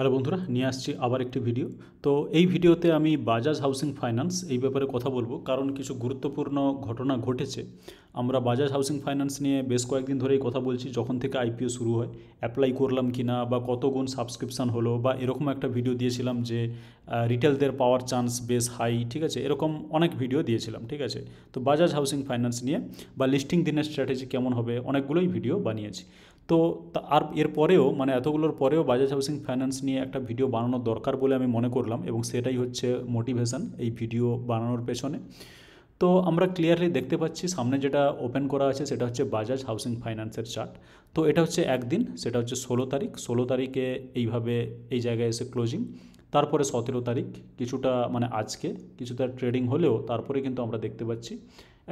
Hello বন্ধুরা, নিয়ে আসছি আবার একটি ভিডিও। তো এই ভিডিওতে আমি বাজাজ হাউসিং ফাইন্যান্স এই ব্যাপারে কথা বলবো, কারণ কিছু গুরুত্বপূর্ণ ঘটনা ঘটেছে। আমরা বাজাজ হাউসিং ফাইন্যান্স নিয়ে বেশ কয়েকদিন ধরেই কথা বলছি, যখন থেকে আইপিও শুরু হয়। অ্যাপ্লাই করলাম কি না, বা কত গুণ সাবস্ক্রিপশান হলো, বা এরকম একটা ভিডিও দিয়েছিলাম যে রিটেলদের পাওয়ার চান্স বেশ হাই, ঠিক আছে, এরকম অনেক ভিডিও দিয়েছিলাম, ঠিক আছে। তো বাজাজ হাউসিং ফাইন্যান্স নিয়ে বা লিস্টিং দিনের স্ট্র্যাটেজি কেমন হবে, অনেকগুলোই ভিডিও বানিয়েছি। তো আর এরপরেও মানে এতগুলোর পরেও বাজাজ হাউসিং ফাইন্যান্স নিয়ে একটা ভিডিও বানানোর দরকার বলে আমি মনে করলাম, এবং সেটাই হচ্ছে মোটিভেশন এই ভিডিও বানানোর পেছনে। তো আমরা ক্লিয়ারলি দেখতে পাচ্ছি সামনে যেটা ওপেন করা আছে সেটা হচ্ছে বাজাজ হাউসিং ফাইন্যান্সের চার্ট। তো এটা হচ্ছে একদিন, সেটা হচ্ছে 16 তারিখ। 16 তারিখে এইভাবে এই জায়গায় এসে ক্লোজিং। তারপরে 17 তারিখ কিছুটা মানে আজকে কিছুটা ট্রেডিং হলেও তারপরে কিন্তু আমরা দেখতে পাচ্ছি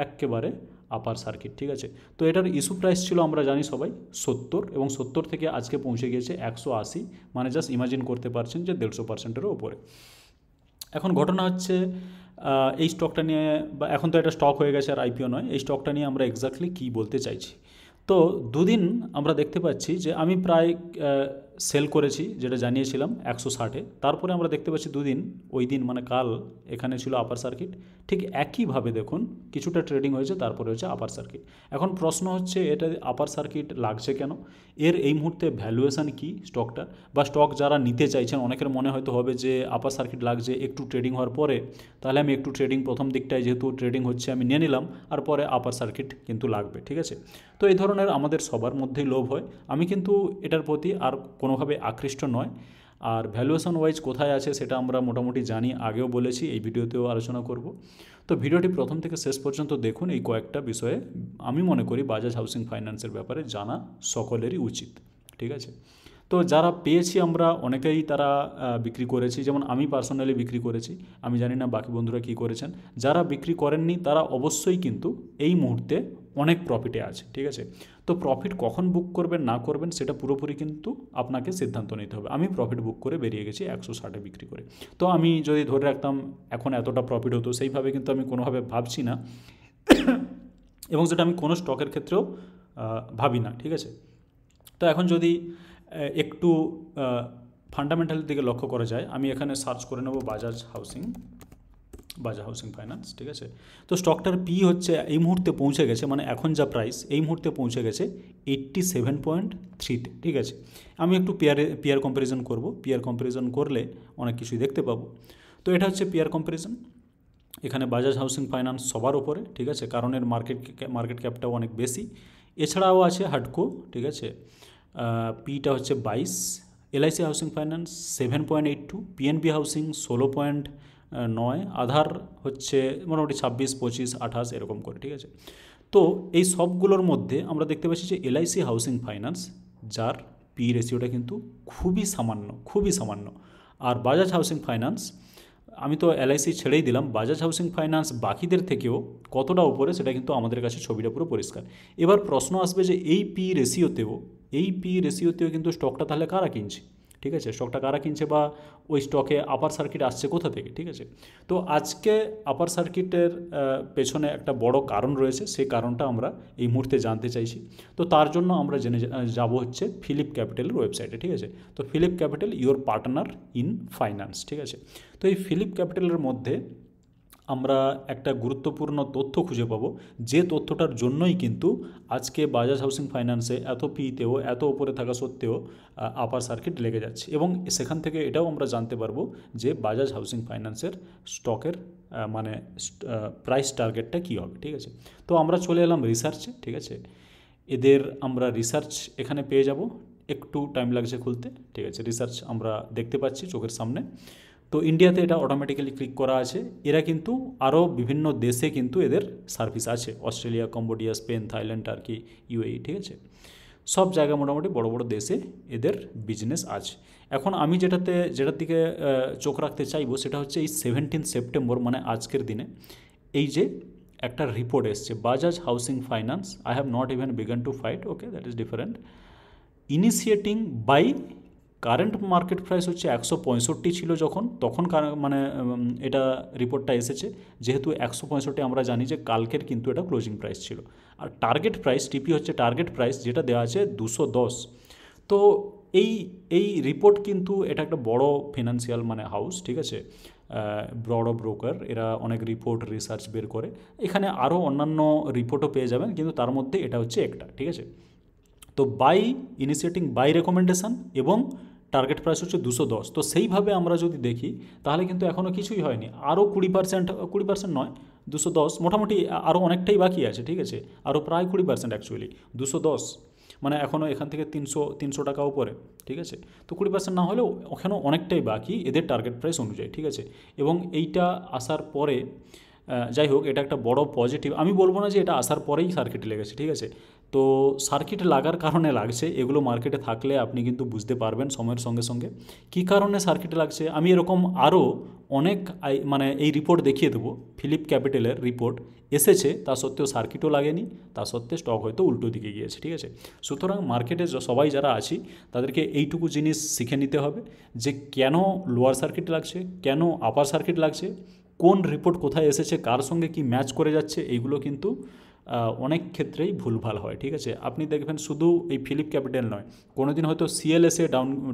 একেবারে আপার সার্কিট, ঠিক আছে। তো এটার ইস্যু প্রাইস ছিল আমরা জানি সবাই 70, এবং 70 থেকে আজকে পৌঁছে গিয়েছে 180, মানে জাস্ট ইমাজিন করতে পারছেন যে 150%-এরও ওপরে। এখন ঘটনা হচ্ছে এই স্টকটা নিয়ে, বা এখন তো এটা স্টক হয়ে গেছে আর আইপিও নয়, এই স্টকটা নিয়ে আমরা এক্স্যাক্টলি কী বলতে চাইছি। তো দুদিন আমরা দেখতে পাচ্ছি যে আমি প্রায় সেল করেছি, যেটা জানিয়েছিলাম 160-এ। তারপরে আমরা দেখতে পাচ্ছি দুদিন, ওই দিন মানে কাল এখানে ছিল আপার সার্কিট, ঠিক একইভাবে দেখুন কিছুটা ট্রেডিং হয়েছে, তারপরে হচ্ছে আপার সার্কিট। এখন প্রশ্ন হচ্ছে এটা আপার সার্কিট লাগছে কেন, এর এই মুহূর্তে ভ্যালুয়েশন কি স্টকটা, বা স্টক যারা নিতে চাইছেন, অনেকের মনে হয়তো হবে যে আপার সার্কিট লাগছে একটু ট্রেডিং হওয়ার পরে, তাহলে আমি একটু ট্রেডিং প্রথম দিকটায় যেহেতু ট্রেডিং হচ্ছে আমি নিয়ে নিলাম, আর পরে আপার সার্কিট কিন্তু লাগবে, ঠিক আছে। তো এই ধরনের আমাদের সবার মধ্যেই লোভ হয়। আমি কিন্তু এটার প্রতি আর কোনোভাবে আকৃষ্ট নয়। আর ভ্যালুয়েশন ওয়াইজ কোথায় আছে সেটা আমরা মোটামুটি জানি, আগেও বলেছি, এই ভিডিওতেও আলোচনা করব। তো ভিডিওটি প্রথম থেকে শেষ পর্যন্ত দেখুন, এই কয়েকটা বিষয়ে আমি মনে করি বাজাজ হাউসিং ফাইন্যান্সের ব্যাপারে জানা সকলেরই উচিত, ঠিক আছে। তো যারা পেয়েছি আমরা অনেকেই তারা বিক্রি করেছি, যেমন আমি পার্সোনালি বিক্রি করেছি, আমি জানি না বাকি বন্ধুরা কী করেছেন। যারা বিক্রি করেননি তারা অবশ্যই কিন্তু এই মুহূর্তে অনেক প্রফিটে আছে, ঠিক আছে। তো প্রফিট কখন বুক করবেন না করবেন সেটা পুরোপুরি কিন্তু আপনাকে সিদ্ধান্ত নিতে হবে। আমি প্রফিট বুক করে বেরিয়ে গেছি 160-এ বিক্রি করে। তো আমি যদি ধরে রাখতাম এখন এতটা প্রফিট হতো, সেইভাবে কিন্তু আমি কোনোভাবে ভাবছি না, এবং সেটা আমি কোনো স্টকের ক্ষেত্রেও ভাবি না, ঠিক আছে। তো এখন যদি একটু ফান্ডামেন্টাল দিকে লক্ষ্য করা যায়, আমি এখানে সার্চ করে নেব বাজাজ হাউসিং ফাইন্যান্স, ঠিক আছে। তো স্টকটার পি হচ্ছে এই মুহূর্তে পৌঁছে গেছে, মানে এখন যা প্রাইস এই মুহূর্তে পৌঁছে গেছে 87.3-তে, ঠিক আছে। আমি একটু পিয়ার কম্প্যারিজন করব, পিয়ার কম্প্যারিজন করলে অনেক কিছুই দেখতে পাবো। তো এটা হচ্ছে পিয়ার কম্প্যারিজন। এখানে বাজাজ হাউসিং ফাইন্যান্স সবার ওপরে, ঠিক আছে, কারণ এর মার্কেট ক্যাপটাও অনেক বেশি। এছাড়াও আছে হাডকো, ঠিক আছে, পিটা হচ্ছে 22, LIC housing finance 7.82, PNB housing 16.9, আধার হচ্ছে মোটামুটি 26, 25, 28 এরকম করে, ঠিক আছে। তো এই সবগুলোর মধ্যে আমরা দেখতে পাচ্ছি যে এলআইসি হাউসিং ফাইন্যান্স, যার পি রেশিওটা কিন্তু খুবই সামান্য, আর বাজাজ হাউসিং ফাইন্যান্স, আমি তো এলআইসি ছেড়েই দিলাম, বাজাজ হাউসিং ফাইন্যান্স বাকিদের থেকেও কতটা উপরে সেটা কিন্তু আমাদের কাছে ছবিটা পুরো পরিষ্কার। এবার প্রশ্ন আসবে যে এই পি রেশিওতেও কিন্তু স্টকটা তাহলে কারা কিনছে, ঠিক আছে, স্টকটা কারা কিনছে, বা ওই স্টকে আপার সার্কিট আসছে কোথা থেকে, ঠিক আছে। তো আজকে আপার সার্কিটের পেছনে একটা বড় কারণ রয়েছে, সেই কারণটা আমরা এই মুহূর্তে জানতে চাইছি। তো তার জন্য আমরা জেনে যাব হচ্ছে ফিলিপ ক্যাপিটালের ওয়েবসাইটে, ঠিক আছে। তো Phillip Capital your partner in finance, ঠিক আছে। তো এই ফিলিপ ক্যাপিটালের মধ্যে আমরা একটা গুরুত্বপূর্ণ তথ্য খুঁজে পাবো, যে তথ্যটার জন্যই কিন্তু আজকে বাজাজ হাউসিং ফাইন্যান্সে এত পিতেও এত উপরে থাকা সত্ত্বেও আপার সার্কিট লেগে যাচ্ছে, এবং সেখান থেকে এটাও আমরা জানতে পারবো যে বাজাজ হাউসিং ফাইন্যান্সের স্টকের মানে প্রাইস টার্গেটটা কী হবে, ঠিক আছে। তো আমরা চলে এলাম রিসার্চে, ঠিক আছে। এদের আমরা রিসার্চ এখানে পেয়ে যাব, একটু টাইম লাগছে খুলতে, ঠিক আছে। রিসার্চ আমরা দেখতে পাচ্ছি চোখের সামনে। তো ইন্ডিয়াতে এটা অটোমেটিক্যালি ক্লিক করা আছে। এরা কিন্তু আরও বিভিন্ন দেশে কিন্তু এদের সার্ভিস আছে, Australia, Cambodia, Spain, Thailand, turkey, UAE, ঠিক আছে। সব জায়গায় মোটামুটি বড় বড় দেশে এদের বিজনেস আছে। এখন আমি যেটার দিকে চোখ রাখতে চাইবো সেটা হচ্ছে এই 17 সেপ্টেম্বর মানে আজকের দিনে এই যে একটা রিপোর্ট এসছে, Bajaj housing finance I have not even began to fight, okay, that is different, initiating by, current market price হচ্ছে 165 ছিল যখন, তখন মানে এটা রিপোর্টটা এসেছে, যেহেতু 165 আমরা জানি যে কালকের কিন্তু এটা ক্লোজিং প্রাইস ছিল, আর টার্গেট প্রাইস টিপি হচ্ছে টার্গেট প্রাইস যেটা দেওয়া আছে 210। তো এই এই রিপোর্ট কিন্তু এটা একটা বড় ফিনান্সিয়াল মানে হাউস, ঠিক আছে, বড় ব্রোকার, এরা অনেক রিপোর্ট রিসার্চ বের করে। এখানে আরও অন্যান্য রিপোর্টও পেয়ে যাবেন, কিন্তু তার মধ্যে এটা হচ্ছে একটা, ঠিক আছে। তো বাই ইনিশিয়েটিং বাই রেকমেন্ডেশন এবং টার্গেট প্রাইস হচ্ছে 210। তো সেইভাবে আমরা যদি দেখি তাহলে কিন্তু এখনও কিছুই হয়নি, আরও 20% নয়, 210 মোটামুটি আরও অনেকটাই বাকি আছে, ঠিক আছে, আরও প্রায় 20% অ্যাকচুয়ালি। 210 মানে এখনও এখান থেকে 300 টাকা উপরে, ঠিক আছে। তো 20% না হলেও ওখানেও অনেকটাই বাকি এদের টার্গেট প্রাইস অনুযায়ী, ঠিক আছে। এবং এইটা আসার পরে যাই হোক, এটা একটা বড় পজিটিভ। আমি বলবো না যে এটা আসার পরেই সার্কিট লেগেছে, ঠিক আছে। তো সার্কিট লাগার কারণে লাগছে, এগুলো মার্কেটে থাকলে আপনি কিন্তু বুঝতে পারবেন সময়ের সঙ্গে সঙ্গে কী কারণে সার্কিট লাগছে। আমি এরকম আরও অনেক মানে এই রিপোর্ট দেখিয়ে দেবো, ফিলিপ ক্যাপিটালের রিপোর্ট এসেছে, তা সত্ত্বেও সার্কিটও লাগেনি, তা সত্ত্বেও স্টক হয়তো উল্টো দিকে গিয়েছে, ঠিক আছে। সুতরাং মার্কেটে সবাই যারা আছি তাদেরকে এইটুকু জিনিস শিখে নিতে হবে যে কেন লোয়ার সার্কিট লাগছে, কেন আপার সার্কিট লাগছে, কোন রিপোর্ট কোথায় এসেছে, কার সঙ্গে কি ম্যাচ করে যাচ্ছে, এইগুলো কিন্তু অনেক ক্ষেত্রেই ভুলভাল হয়, ঠিক আছে। আপনি দেখবেন শুধু এই ফিলিপ ক্যাপিটাল নয়, কোনো দিন হয়তো সিএলএসএ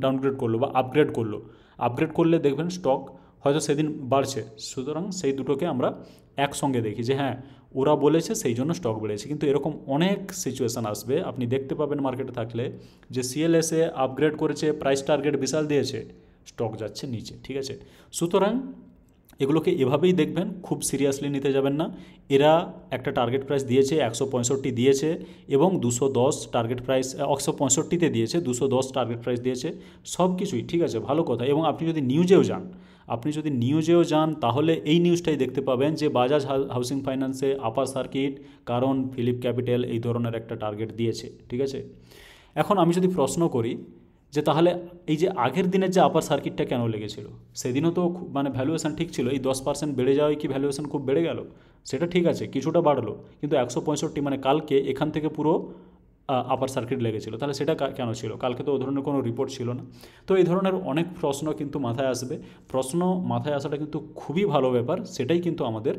ডাউনগ্রেড করলো বা আপগ্রেড করলে দেখবেন স্টক হয়তো সেদিন বাড়ছে। সুতরাং সেই দুটোকে আমরা একসঙ্গে দেখি যে হ্যাঁ ওরা বলেছে সেই জন্য স্টক বেড়েছে, কিন্তু এরকম অনেক সিচুয়েশান আসবে, আপনি দেখতে পাবেন মার্কেটে থাকলে যে সিএলএসএ আপগ্রেড করেছে, প্রাইস টার্গেট বিশাল দিয়েছে, স্টক যাচ্ছে নিচে, ঠিক আছে। সুতরাং এগুলোকে এভাবেই দেখবেন, খুব সিরিয়াসলি নিতে যাবেন না। এরা একটা টার্গেট প্রাইস দিয়েছে 165 দিয়েছে এবং 210 টার্গেট প্রাইস, 165তে দিয়েছে, 210 টার্গেট প্রাইস দিয়েছে, সব কিছুই ঠিক আছে, ভালো কথা। এবং আপনি যদি নিউজেও যান তাহলে এই নিউজটাই দেখতে পাবেন যে বাজাজ হাউসিং ফাইন্যান্সে আপার সার্কিট, কারণ ফিলিপ ক্যাপিটাল এই ধরনের একটা টার্গেট দিয়েছে, ঠিক আছে। এখন আমি যদি প্রশ্ন করি যে তাহলে এই যে আগের দিনের যে আপার সার্কিটটা কেন লেগেছিল, সেদিনও তো মানে ভ্যালুয়েশন ঠিক ছিল, এই 10% বেড়ে যাওয়ায় কি ভ্যালুয়েশন খুব বেড়ে গেল? সেটা ঠিক আছে, কিছুটা বাড়লো, কিন্তু 165 মানে কালকে এখান থেকে পুরো আপার সার্কিট লেগেছিল, তাহলে সেটা কেন ছিল? কালকে তো ও ধরনের কোনো রিপোর্ট ছিল না। তো এই ধরনের অনেক প্রশ্ন কিন্তু মাথায় আসবে, প্রশ্ন মাথায় আসাটা কিন্তু খুবই ভালো ব্যাপার, সেটাই কিন্তু আমাদের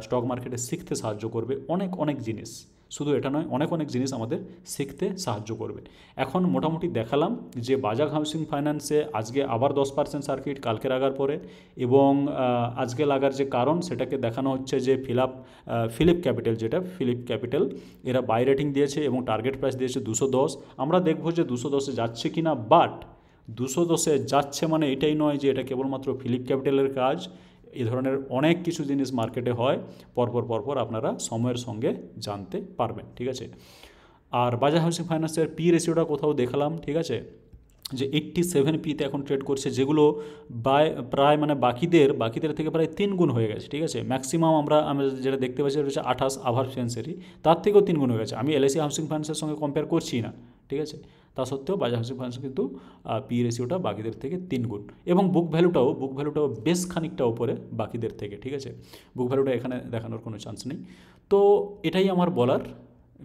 স্টক মার্কেটে শিখতে সাহায্য করবে, অনেক জিনিস, শুধু এটা নয়, অনেক জিনিস আমাদের শিখতে সাহায্য করবে। এখন মোটামুটি দেখালাম যে বাজাজ হাউসিং ফাইন্যান্সে আজকে আবার 10% সার্কিট কালকে লাগার পরে, এবং আজকে লাগার যে কারণ সেটাকে দেখানো হচ্ছে যে ফিলিপ ক্যাপিটাল এরা বাই রেটিং দিয়েছে এবং টার্গেট প্রাইস দিয়েছে 210। আমরা দেখবো যে 210-এ যাচ্ছে কি না, বাট 210-এ যাচ্ছে মানে এটাই নয় যে এটা কেবলমাত্র ফিলিপ ক্যাপিটালের কাজ। এই ধরনের অনেক কিছু জিনিস মার্কেটে হয়, পরপর আপনারা সময়ের সঙ্গে জানতে পারবেন, ঠিক আছে। আর বাজাজ হাউসিং ফাইন্যান্সের পি রেশিওটা কোথাও দেখালাম, ঠিক আছে, যে 87 এখন ট্রেড করছে, যেগুলো প্রায় মানে বাকিদের থেকে প্রায় 3 গুণ হয়ে গেছে, ঠিক আছে। ম্যাক্সিমাম আমরা যেটা দেখতে পাচ্ছি সেটা হচ্ছে 28 আভার সেন্সারি, তার থেকেও 3 গুণ হয়ে গেছে। আমি এলআইসি হাউসিং ফাইন্যান্সের সঙ্গে কম্পেয়ার করছি না, ঠিক আছে। তা সত্ত্বেও বাজাজ হাউসিং ফাইন্যান্স কিন্তু পি রেশিওটা বাকিদের থেকে 3 গুণ, এবং বুক ভ্যালুটাও বেশ খানিকটা উপরে বাকিদের থেকে, ঠিক আছে। বুক ভ্যালুটা এখানে দেখানোর কোনো চান্স নেই। তো এটাই আমার বলার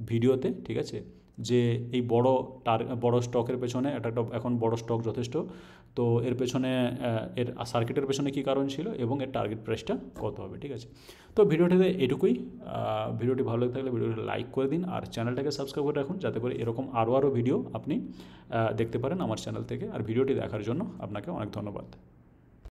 ভিডিওতে, ঠিক আছে, যে এই বড় স্টকের পেছনে এটা একটা এখন বড় স্টক যথেষ্ট, তো এর পেছনে এর সার্কিটের পেছনে কী কারণ ছিল এবং এর টার্গেট প্রাইসটা কত হবে, ঠিক আছে। তো ভিডিওটিতে এটুকুই। ভিডিওটি ভালো লাগলে ভিডিওটি লাইক করে দিন, আর চ্যানেলটাকে সাবস্ক্রাইব করে রাখুন যাতে করে এরকম আরও ভিডিও আপনি দেখতে পারেন আমার চ্যানেল থেকে। আর ভিডিওটি দেখার জন্য আপনাকে অনেক ধন্যবাদ।